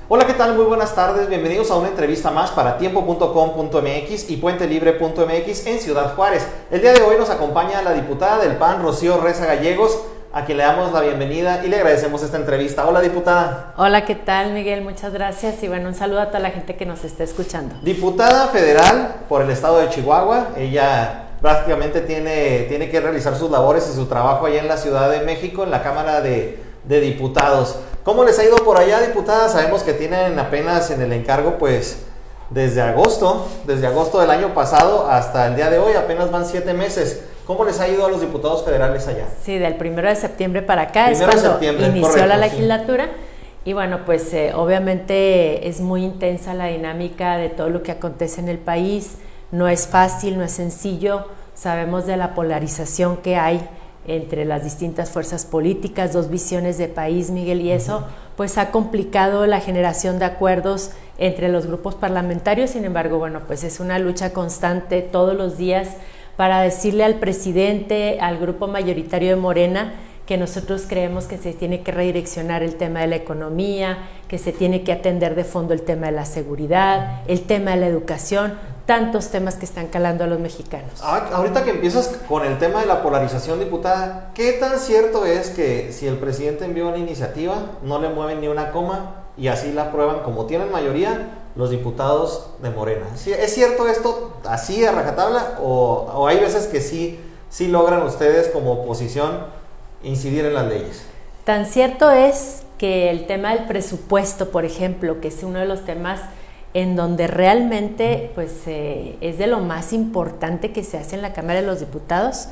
Hola, ¿qué tal? Muy buenas tardes. Bienvenidos a una entrevista más para tiempo.com.mx y puentelibre.mx en Ciudad Juárez. El día de hoy nos acompaña la diputada del PAN, Rocío Reza Gallegos, a quien le damos la bienvenida y le agradecemos esta entrevista. Hola, diputada. Hola, ¿qué tal, Miguel? Muchas gracias y bueno, un saludo a toda la gente que nos está escuchando. Diputada federal por el estado de Chihuahua. Ella prácticamente tiene que realizar sus labores y su trabajo allá en la Ciudad de México, en la Cámara de Diputados. ¿Cómo les ha ido por allá, diputada? Sabemos que tienen apenas en el encargo, pues, desde agosto del año pasado hasta el día de hoy, apenas van 7 meses. ¿Cómo les ha ido a los diputados federales allá? Sí, del 1 de septiembre para acá es 1 de cuando septiembre, inició correcto, la legislatura. Sí. Y bueno, pues obviamente es muy intensa la dinámica de todo lo que acontece en el país. No es fácil, no es sencillo. Sabemos de la polarización que hay entre las distintas fuerzas políticas, dos visiones de país, Miguel, y eso pues ha complicado la generación de acuerdos entre los grupos parlamentarios. Sin embargo, bueno, pues es una lucha constante todos los días para decirle al presidente, al grupo mayoritario de Morena, que nosotros creemos que se tiene que redireccionar el tema de la economía, que se tiene que atender de fondo el tema de la seguridad, el tema de la educación, tantos temas que están calando a los mexicanos. Ahorita que empiezas con el tema de la polarización, diputada, ¿qué tan cierto es que si el presidente envió una iniciativa, no le mueven ni una coma y así la aprueban como tienen mayoría los diputados de Morena? ¿Es cierto esto así a rajatabla o hay veces que sí logran ustedes como oposición incidir en las leyes? Tan cierto es que el tema del presupuesto, por ejemplo, que es uno de los temas en donde realmente pues, es de lo más importante que se hace en la Cámara de los Diputados,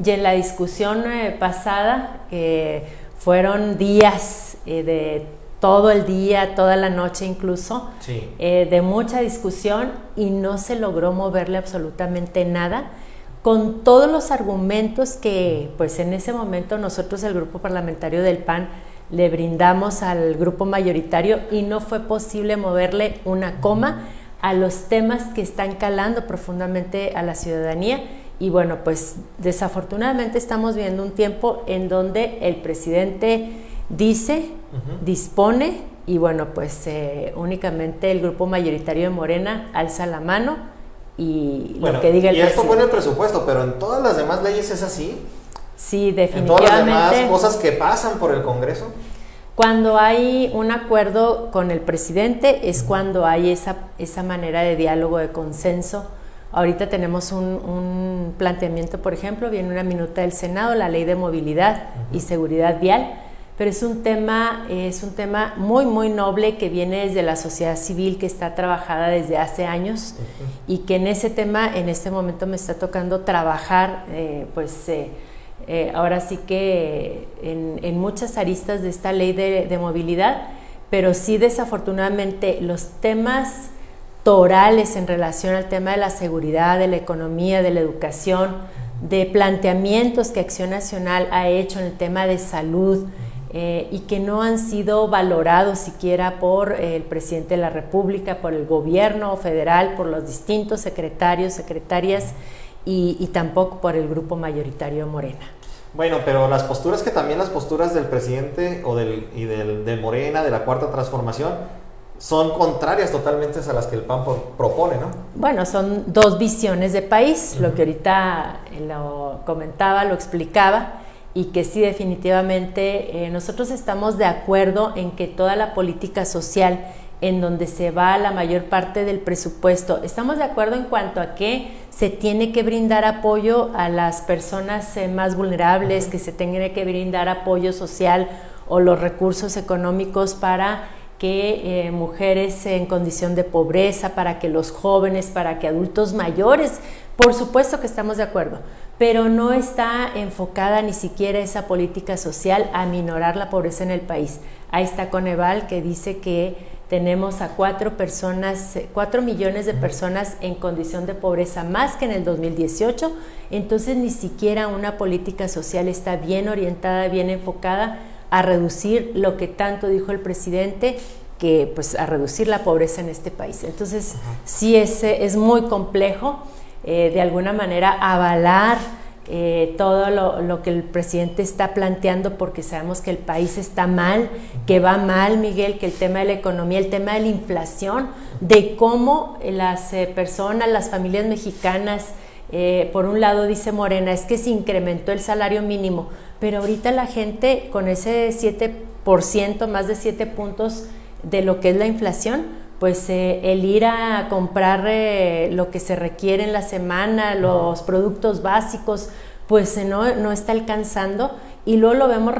y en la discusión pasada, que fueron días de todo el día, toda la noche incluso, sí, de mucha discusión y no se logró moverle absolutamente nada, con todos los argumentos que pues en ese momento nosotros, el grupo parlamentario del PAN, le brindamos al grupo mayoritario y no fue posible moverle una coma a los temas que están calando profundamente a la ciudadanía. Y bueno, pues desafortunadamente estamos viendo un tiempo en donde el presidente dice, dispone y bueno, pues únicamente el grupo mayoritario de Morena alza la mano y bueno, lo que diga el presidente. Y esto fue en el presupuesto, pero en todas las demás leyes es así. Sí, definitivamente. En todas las demás cosas que pasan por el Congreso. Cuando hay un acuerdo con el presidente es cuando hay esa manera de diálogo, de consenso. Ahorita tenemos un planteamiento, por ejemplo, viene una minuta del Senado, la Ley de Movilidad y Seguridad Vial, pero es un tema muy, muy noble que viene desde la sociedad civil, que está trabajada desde hace años y que en ese tema, en este momento me está tocando trabajar, ahora sí que en muchas aristas de esta ley de movilidad, pero sí desafortunadamente los temas torales en relación al tema de la seguridad, de la economía, de la educación, de planteamientos que Acción Nacional ha hecho en el tema de salud y que no han sido valorados siquiera por el presidente de la República, por el gobierno federal, por los distintos secretarios, secretarias, y tampoco por el grupo mayoritario Morena. Bueno, pero las posturas del presidente de Morena, de la Cuarta Transformación, son contrarias totalmente a las que el PAN propone, ¿no? Bueno, son dos visiones de país, lo que ahorita lo comentaba, lo explicaba, y que sí, definitivamente nosotros estamos de acuerdo en que toda la política social en donde se va la mayor parte del presupuesto. Estamos de acuerdo en cuanto a que se tiene que brindar apoyo a las personas más vulnerables, que se tiene que brindar apoyo social o los recursos económicos para que mujeres en condición de pobreza, para que los jóvenes, para que adultos mayores, por supuesto que estamos de acuerdo, pero no está enfocada ni siquiera esa política social a minorar la pobreza en el país. Ahí está Coneval, que dice que tenemos a 4 millones de personas en condición de pobreza más que en el 2018, entonces ni siquiera una política social está bien orientada, bien enfocada a reducir lo que tanto dijo el presidente, que pues a reducir la pobreza en este país. Entonces sí es muy complejo de alguna manera avalar todo lo que el presidente está planteando, porque sabemos que el país está mal, que va mal, Miguel, que el tema de la economía, el tema de la inflación, de cómo las personas, las familias mexicanas, por un lado dice Morena, es que se incrementó el salario mínimo, pero ahorita la gente con ese 7%, más de 7 puntos de lo que es la inflación, pues el ir a comprar lo que se requiere en la semana, los productos básicos, pues no está alcanzando. Y luego lo vemos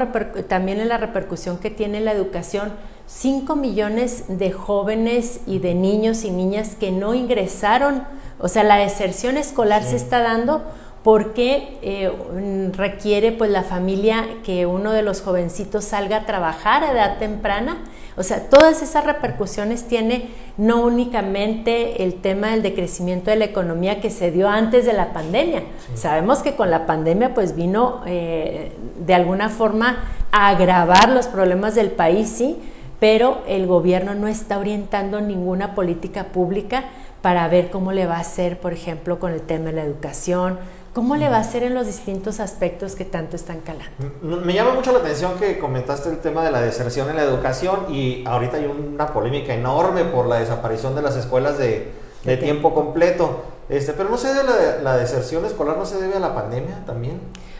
también en la repercusión que tiene la educación. 5 millones de jóvenes y de niños y niñas que no ingresaron, o sea, la deserción escolar se está dando porque requiere pues la familia que uno de los jovencitos salga a trabajar a edad temprana. O sea, todas esas repercusiones tiene no únicamente el tema del decrecimiento de la economía que se dio antes de la pandemia. Sí. Sabemos que con la pandemia pues vino de alguna forma a agravar los problemas del país, sí, pero el gobierno no está orientando ninguna política pública para ver cómo le va a hacer, por ejemplo, con el tema de la educación, cómo le va a hacer en los distintos aspectos que tanto están calando. Me llama mucho la atención que comentaste el tema de la deserción en la educación, y ahorita hay una polémica enorme por la desaparición de las escuelas de tiempo completo. Pero no se debe la deserción escolar, ¿no se debe a la pandemia también?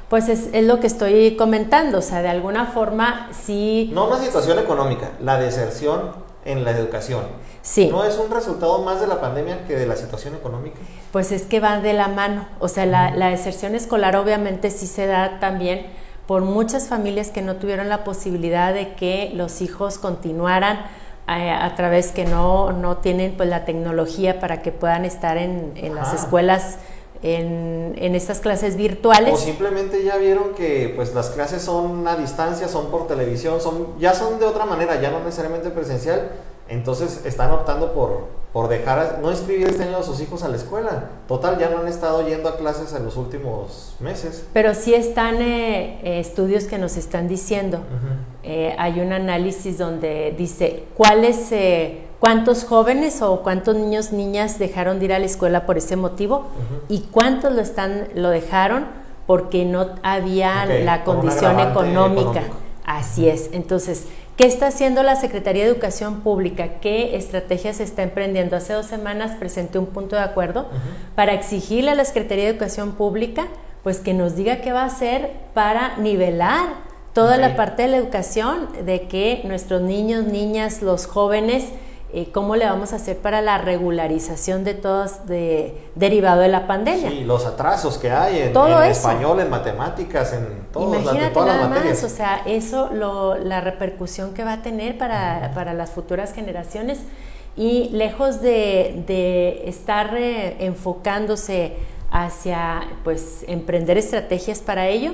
Pues es lo que estoy comentando, o sea, de alguna forma sí... No una situación económica, la deserción en la educación. Sí. ¿No es un resultado más de la pandemia que de la situación económica? Pues es que va de la mano, o sea, la deserción escolar obviamente sí se da también por muchas familias que no tuvieron la posibilidad de que los hijos continuaran a través que no tienen pues la tecnología para que puedan estar en las escuelas en estas clases virtuales. O simplemente ya vieron que pues las clases son a distancia, son por televisión, ya son de otra manera, ya no necesariamente presencial. Entonces están optando por dejar, no inscribir este año a sus hijos a la escuela. Total, ya no han estado yendo a clases en los últimos meses. Pero sí están estudios que nos están diciendo. Hay un análisis donde dice cuántos jóvenes o cuántos niños, niñas dejaron de ir a la escuela por ese motivo y cuántos lo dejaron porque no había la condición económica. Así es. Entonces, ¿qué está haciendo la Secretaría de Educación Pública? ¿Qué estrategias se está emprendiendo? Hace 2 semanas presenté un punto de acuerdo para exigirle a la Secretaría de Educación Pública pues que nos diga qué va a hacer para nivelar toda la parte de la educación, de que nuestros niños, niñas, los jóvenes, cómo le vamos a hacer para la regularización de todos derivado de la pandemia. Sí, los atrasos que hay en español, en matemáticas, en todas las materias. Imagínate nada más, o sea, eso, la repercusión que va a tener para las futuras generaciones, y lejos de estar enfocándose hacia, pues, emprender estrategias para ello,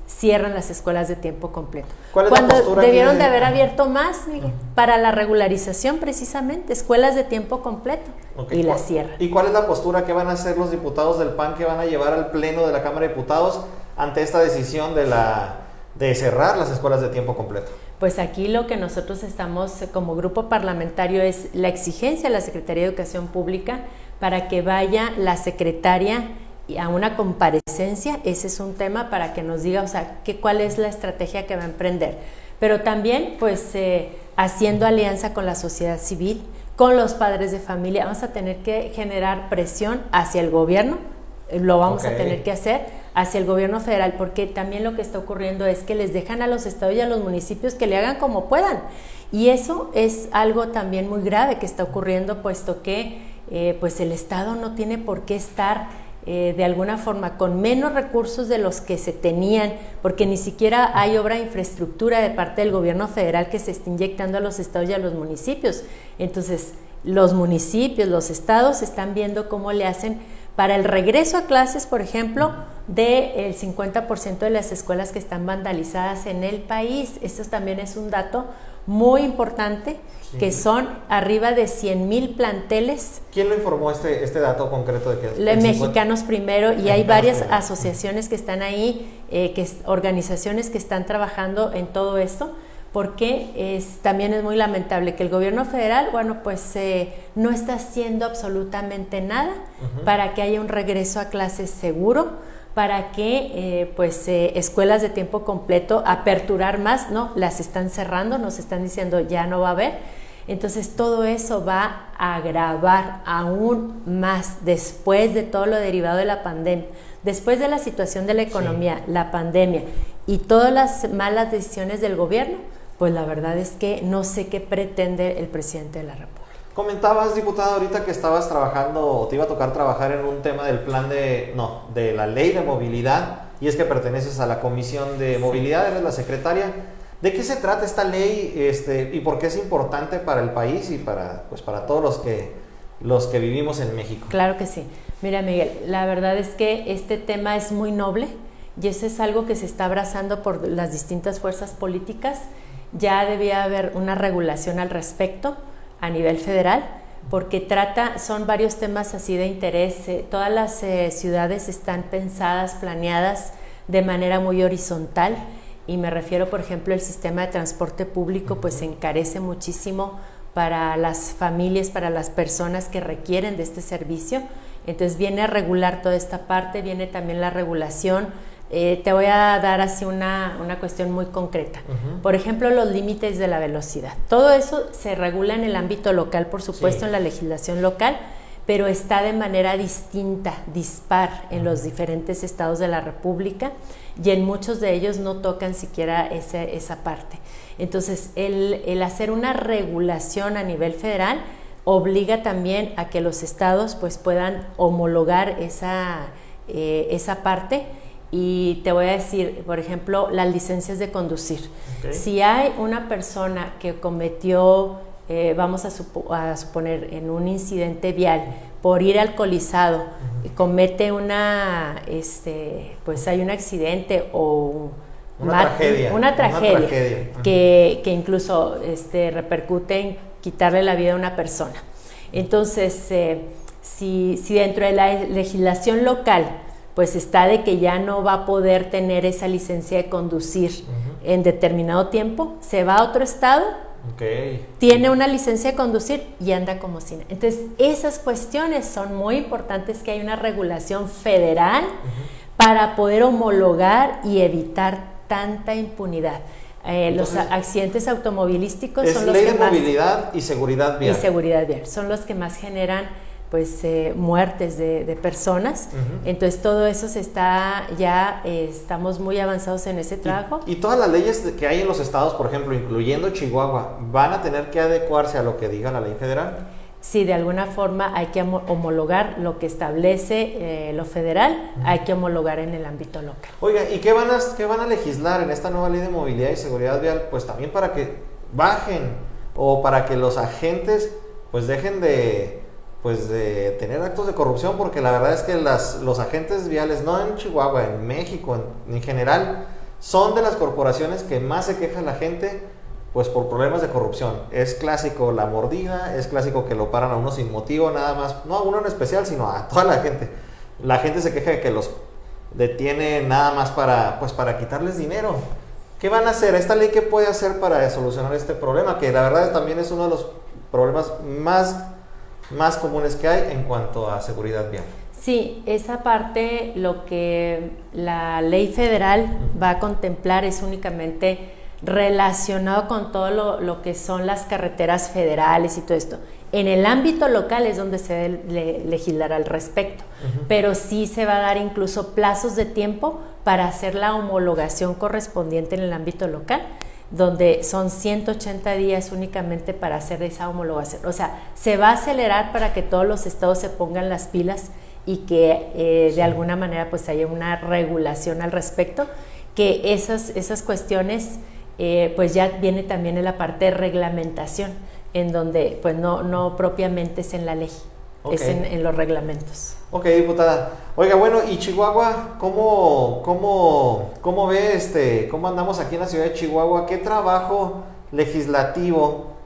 cierran las escuelas de tiempo completo. Cuando debieron de haber abierto más, Miguel, para la regularización precisamente, escuelas de tiempo completo, y las cierran. ¿Y cuál es la postura que van a hacer los diputados del PAN que van a llevar al Pleno de la Cámara de Diputados ante esta decisión de cerrar las escuelas de tiempo completo? Pues aquí lo que nosotros estamos como grupo parlamentario es la exigencia a la Secretaría de Educación Pública para que vaya la secretaria a una comparecencia. Ese es un tema para que nos diga, o sea, cuál es la estrategia que va a emprender. Pero también, pues, haciendo alianza con la sociedad civil, con los padres de familia, vamos a tener que generar presión hacia el gobierno, lo vamos a tener que hacer, hacia el gobierno federal, porque también lo que está ocurriendo es que les dejan a los estados y a los municipios que le hagan como puedan. Y eso es algo también muy grave que está ocurriendo, puesto que pues el estado no tiene por qué estar de alguna forma con menos recursos de los que se tenían, porque ni siquiera hay obra de infraestructura de parte del gobierno federal que se está inyectando a los estados y a los municipios. Entonces, los municipios, los estados están viendo cómo le hacen para el regreso a clases, por ejemplo, del 50% de las escuelas que están vandalizadas en el país. Esto también es un dato muy importante, que son arriba de 100,000 planteles. ¿Quién lo informó este dato concreto de que Mexicanos Primero, y hay varias asociaciones que están ahí, organizaciones que están trabajando en todo esto, porque también es muy lamentable que el gobierno federal, bueno, pues no está haciendo absolutamente nada para que haya un regreso a clases seguro, para que escuelas de tiempo completo, aperturar más, no, las están cerrando, nos están diciendo ya no va a haber. Entonces todo eso va a agravar aún más después de todo lo derivado de la pandemia, después de la situación de la economía, sí, la pandemia y todas las malas decisiones del gobierno. Pues la verdad es que no sé qué pretende el presidente de la República. Comentabas, diputada, ahorita que estabas trabajando, o te iba a tocar trabajar en un tema del plan de la ley de movilidad, y es que perteneces a la Comisión de Movilidad, eres la secretaria. ¿De qué se trata esta ley y por qué es importante para el país y para todos los que vivimos en México? Claro que sí. Mira, Miguel, la verdad es que este tema es muy noble y eso es algo que se está abrazando por las distintas fuerzas políticas. Ya debía haber una regulación al respecto a nivel federal, porque son varios temas así de interés. Todas las ciudades están pensadas, planeadas de manera muy horizontal, y me refiero, por ejemplo, el sistema de transporte público pues se encarece muchísimo para las familias, para las personas que requieren de este servicio. Entonces viene a regular toda esta parte, viene también la regulación. Te voy a dar así una cuestión muy concreta. Por ejemplo, los límites de la velocidad. Todo eso se regula en el ámbito local, por supuesto, sí, en la legislación local, pero está de manera distinta, dispar en los diferentes estados de la República, y en muchos de ellos no tocan siquiera esa parte. Entonces, el hacer una regulación a nivel federal obliga también a que los estados pues puedan homologar esa parte. Y te voy a decir, por ejemplo, las licencias de conducir. Okay. Si hay una persona que cometió, vamos a suponer, en un incidente vial, por ir alcoholizado, comete pues hay un accidente o una tragedia que incluso repercute en quitarle la vida a una persona. Entonces, si dentro de la legislación local pues está de que ya no va a poder tener esa licencia de conducir en determinado tiempo, se va a otro estado, tiene una licencia de conducir y anda como si nada. Entonces, esas cuestiones son muy importantes, que hay una regulación federal para poder homologar y evitar tanta impunidad. Los accidentes automovilísticos son los que más... Es ley de movilidad y seguridad vial. Y seguridad vial, son los que más generan pues muertes de personas. Entonces todo eso se está estamos muy avanzados en ese trabajo. Y todas las leyes que hay en los estados, por ejemplo, incluyendo Chihuahua, ¿van a tener que adecuarse a lo que diga la ley federal? Sí, de alguna forma hay que homologar lo que establece lo federal, hay que homologar en el ámbito local. Oiga, ¿y qué van a legislar en esta nueva ley de movilidad y seguridad vial? Pues también para que bajen, o para que los agentes pues dejen de tener actos de corrupción, porque la verdad es que los agentes viales, no en Chihuahua, en México en general, son de las corporaciones que más se queja la gente pues por problemas de corrupción. Es clásico la mordida, es clásico que lo paran a uno sin motivo, nada más, no a uno en especial, sino a toda la gente. La gente se queja de que los detiene nada más para quitarles dinero. ¿Qué van a hacer? ¿Esta ley qué puede hacer para solucionar este problema? Que la verdad también es uno de los problemas más comunes que hay en cuanto a seguridad vial. Sí, esa parte, lo que la ley federal va a contemplar es únicamente relacionado con todo lo que son las carreteras federales y todo esto. En el ámbito local es donde se debe legislar al respecto, pero sí se va a dar incluso plazos de tiempo para hacer la homologación correspondiente en el ámbito local, donde son 180 días únicamente para hacer esa homologación. O sea, se va a acelerar para que todos los estados se pongan las pilas y que de alguna manera pues haya una regulación al respecto, que esas cuestiones pues ya viene también en la parte de reglamentación, en donde pues no propiamente es en la ley, es en los reglamentos. Ok, diputada. Oiga, bueno, y Chihuahua, ¿cómo ve cómo andamos aquí en la ciudad de Chihuahua? ¿Qué trabajo legislativo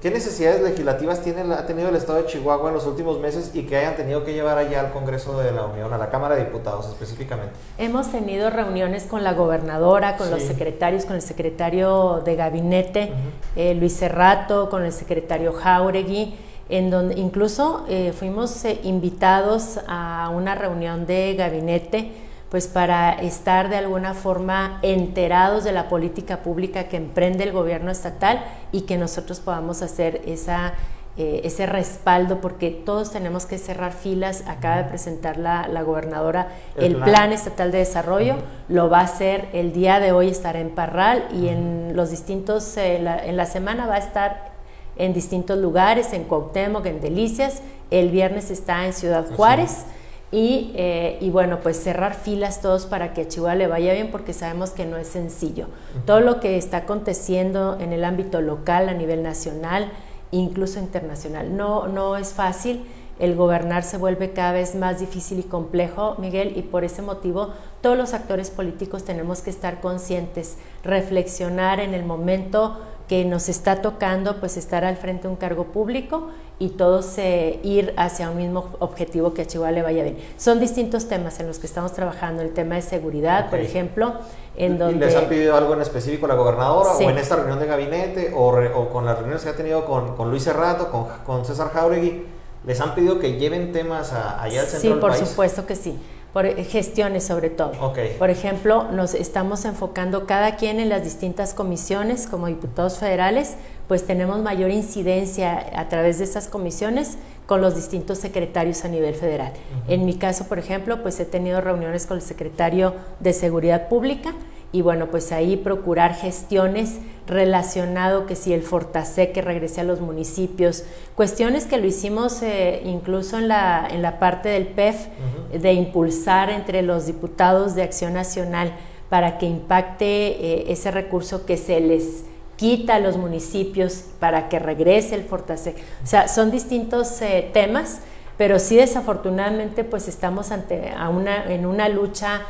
qué necesidades legislativas ha tenido el estado de Chihuahua en los últimos meses y que hayan tenido que llevar allá al Congreso de la Unión, a la Cámara de Diputados específicamente? Hemos tenido reuniones con la gobernadora, con los secretarios, con el secretario de gabinete, Luis Cerrato, con el secretario Jáuregui. en donde incluso fuimos invitados a una reunión de gabinete, pues para estar de alguna forma enterados de la política pública que emprende el gobierno estatal y que nosotros podamos hacer ese respaldo, porque todos tenemos que cerrar filas. Acaba de presentar la gobernadora el plan estatal de desarrollo, lo va a hacer el día de hoy, estará en Parral y en los distintos, en la semana va a estar en distintos lugares, en Cuauhtémoc, en Delicias, el viernes está en Ciudad Juárez. Y bueno, pues cerrar filas todos para que a Chihuahua le vaya bien, porque sabemos que no es sencillo. Todo lo que está aconteciendo en el ámbito local, a nivel nacional, incluso internacional, no es fácil. El gobernar se vuelve cada vez más difícil y complejo, Miguel, y por ese motivo todos los actores políticos tenemos que estar conscientes, reflexionar en el momento que nos está tocando, pues estar al frente de un cargo público y todos ir hacia un mismo objetivo, que a Chihuahua le vaya bien. Son distintos temas en los que estamos trabajando, el tema de seguridad, por ejemplo, en donde... ¿Les han pedido algo en específico la gobernadora, sí, o en esta reunión de gabinete, o con las reuniones que ha tenido con Luis Cerrato, con César Jauregui? ¿Les han pedido que lleven temas allá al centro del país? Sí, por supuesto que sí. Por gestiones sobre todo. Por ejemplo, nos estamos enfocando cada quien en las distintas comisiones. Como diputados federales, pues tenemos mayor incidencia a través de estas comisiones con los distintos secretarios a nivel federal. En mi caso, por ejemplo, pues he tenido reuniones con el secretario de Seguridad Pública, y bueno, pues ahí procurar gestiones relacionado, que si el Fortasec que regrese a los municipios, cuestiones que lo hicimos incluso en la parte del PEF, de impulsar entre los diputados de Acción Nacional para que impacte ese recurso que se les quita a los municipios para que regrese el Fortasec. O sea, son distintos temas, pero sí, desafortunadamente, pues estamos en una lucha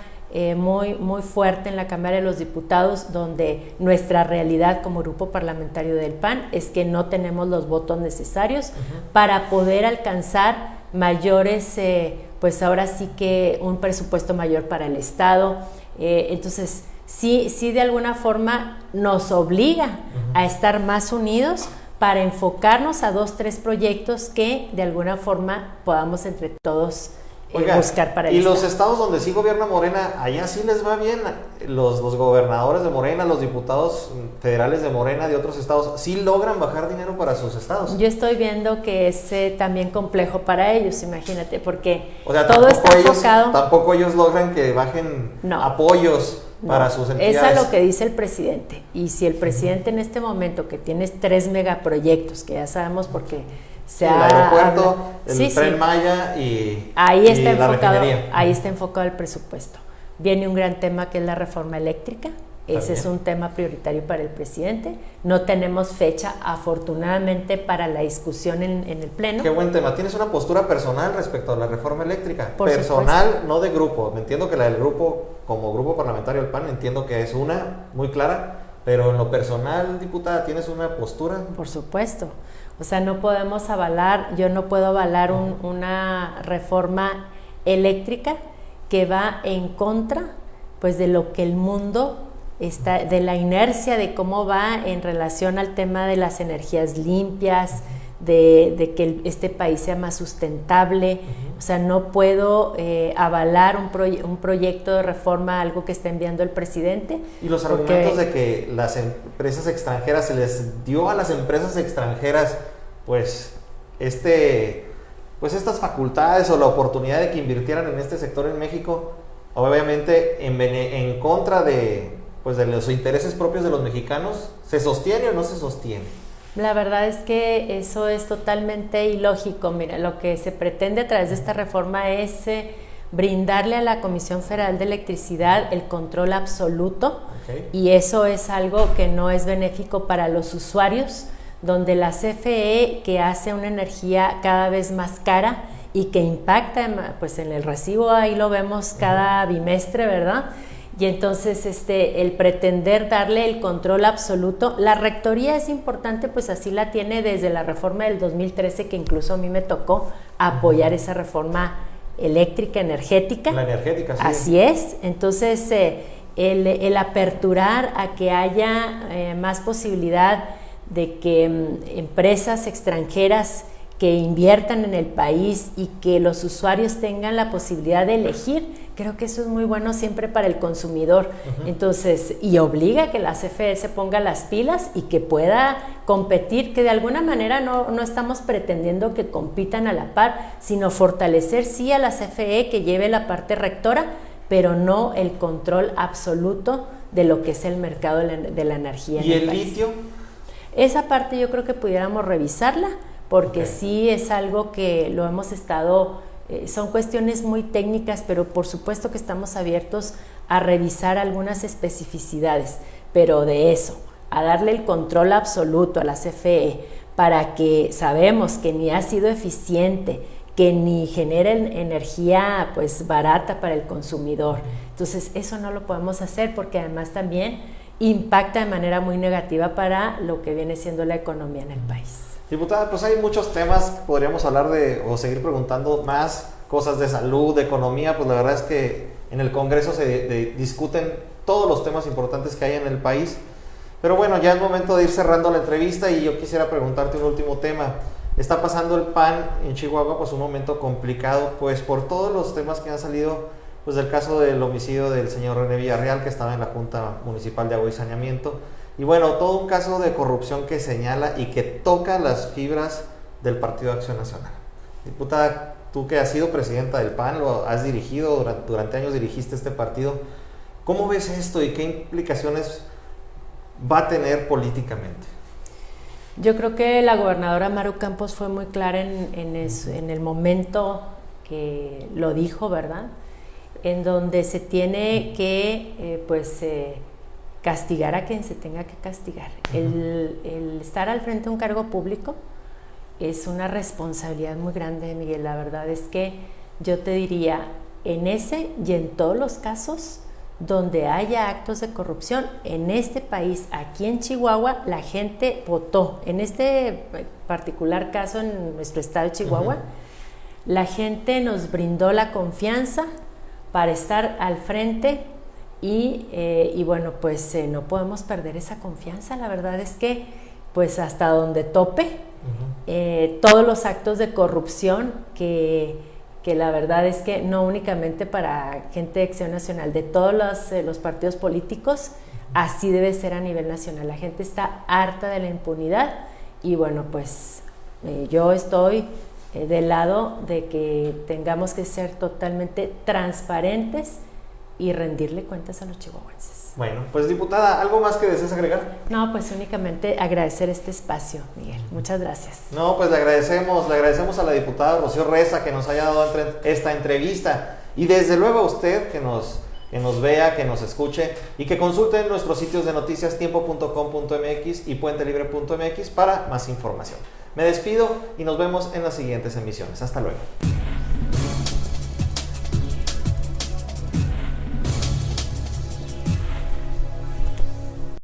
muy fuerte en la Cámara de los Diputados, donde nuestra realidad como grupo parlamentario del PAN es que no tenemos los votos necesarios para poder alcanzar mayores, pues ahora sí que un presupuesto mayor para el Estado. Entonces, sí de alguna forma nos obliga a estar más unidos para enfocarnos a 2, 3 proyectos que de alguna forma podamos entre todos buscar para el Estado. ¿Y los estados donde sí gobierna Morena, allá sí les va bien? Los gobernadores de Morena, los diputados federales de Morena de otros estados, ¿sí logran bajar dinero para sus estados? Yo estoy viendo que es también complejo para ellos, imagínate, porque o sea, todo está enfocado. Tampoco ellos logran que bajen apoyos para sus entidades. Eso es lo que dice el presidente. Y si el presidente en este momento, que tienes 3 megaproyectos, que ya sabemos porque el aeropuerto, el Tren Maya y ahí está y enfocado, la refinería. Ahí está enfocado el presupuesto. Viene un gran tema que es la reforma eléctrica. Ese es un tema prioritario para el presidente. No tenemos fecha, afortunadamente, para la discusión en el Pleno. Qué buen tema. ¿Tienes una postura personal respecto a la reforma eléctrica? Por personal, supuesto. No de grupo. Me entiendo que la del grupo, como grupo parlamentario del PAN, entiendo que es una muy clara, pero en lo personal, diputada, ¿tienes una postura? Por supuesto. O sea, no podemos avalar, yo no puedo avalar una reforma eléctrica que va en contra, pues, de lo que el mundo está, de la inercia de cómo va en relación al tema de las energías limpias, de que este país sea más sustentable. O sea, no puedo avalar un proyecto de reforma, algo que está enviando el presidente. Y los argumentos de que las empresas extranjeras, se les dio a las empresas extranjeras, pues estas facultades o la oportunidad de que invirtieran en este sector en México, obviamente en contra de los intereses propios de los mexicanos, ¿se sostiene o no se sostiene? La verdad es que eso es totalmente ilógico. Mira, lo que se pretende a través de esta reforma es brindarle a la Comisión Federal de Electricidad el control absoluto, y eso es algo que no es benéfico para los usuarios, donde la CFE, que hace una energía cada vez más cara y que impacta pues en el recibo, ahí lo vemos cada bimestre, ¿verdad? Y entonces el pretender darle el control absoluto, la rectoría es importante, pues así la tiene desde la reforma del 2013, que incluso a mí me tocó apoyar esa reforma eléctrica, energética. La energética, sí. Así es. Entonces, el aperturar a que haya más posibilidad de que empresas extranjeras que inviertan en el país y que los usuarios tengan la posibilidad de elegir. Creo que eso es muy bueno siempre para el consumidor. Entonces, y obliga a que la CFE se ponga las pilas y que pueda competir, que de alguna manera no estamos pretendiendo que compitan a la par, sino fortalecer sí a la CFE, que lleve la parte rectora, pero no el control absoluto de lo que es el mercado de la energía. ¿Y el litio? Esa parte yo creo que pudiéramos revisarla, porque sí es algo que lo hemos estado, son cuestiones muy técnicas, pero por supuesto que estamos abiertos a revisar algunas especificidades, pero de eso, a darle el control absoluto a la CFE, para que sabemos que ni ha sido eficiente, que ni genera energía pues barata para el consumidor. Entonces eso no lo podemos hacer, porque además también impacta de manera muy negativa para lo que viene siendo la economía en el país. Diputada, pues hay muchos temas que podríamos hablar de, o seguir preguntando más, cosas de salud, de economía. Pues la verdad es que en el Congreso se discuten todos los temas importantes que hay en el país. Pero bueno, ya es momento de ir cerrando la entrevista, y yo quisiera preguntarte un último tema. Está pasando el PAN en Chihuahua pues un momento complicado, pues por todos los temas que han salido, pues del caso del homicidio del señor René Villarreal, que estaba en la Junta Municipal de Agua y Saneamiento, y bueno, todo un caso de corrupción que señala y que toca las fibras del Partido Acción Nacional. Diputada, tú que has sido presidenta del PAN, lo has dirigido, durante años dirigiste este partido, ¿cómo ves esto y qué implicaciones va a tener políticamente? Yo creo que la gobernadora Maru Campos fue muy clara en el momento que lo dijo, ¿verdad? En donde se tiene que castigar a quien se tenga que castigar. El estar al frente de un cargo público es una responsabilidad muy grande, Miguel. La verdad es que yo te diría, en ese y en todos los casos donde haya actos de corrupción en este país, aquí en Chihuahua, la gente votó. En este particular caso, en nuestro estado de Chihuahua, la gente nos brindó la confianza para estar al frente y bueno, pues no podemos perder esa confianza. La verdad es que pues hasta donde tope, todos los actos de corrupción que la verdad es que no únicamente para gente de Acción Nacional, de todos los partidos políticos, así debe ser a nivel nacional. La gente está harta de la impunidad y bueno, pues yo estoy del lado de que tengamos que ser totalmente transparentes y rendirle cuentas a los chihuahuenses. Bueno, pues diputada, ¿algo más que desees agregar? No, pues únicamente agradecer este espacio, Miguel. Muchas gracias. No, pues le agradecemos a la diputada Rocío Reza que nos haya dado esta entrevista, y desde luego a usted que nos vea, que nos escuche y que consulte en nuestros sitios de noticias tiempo.com.mx y puentelibre.mx para más información. Me despido y nos vemos en las siguientes emisiones. Hasta luego.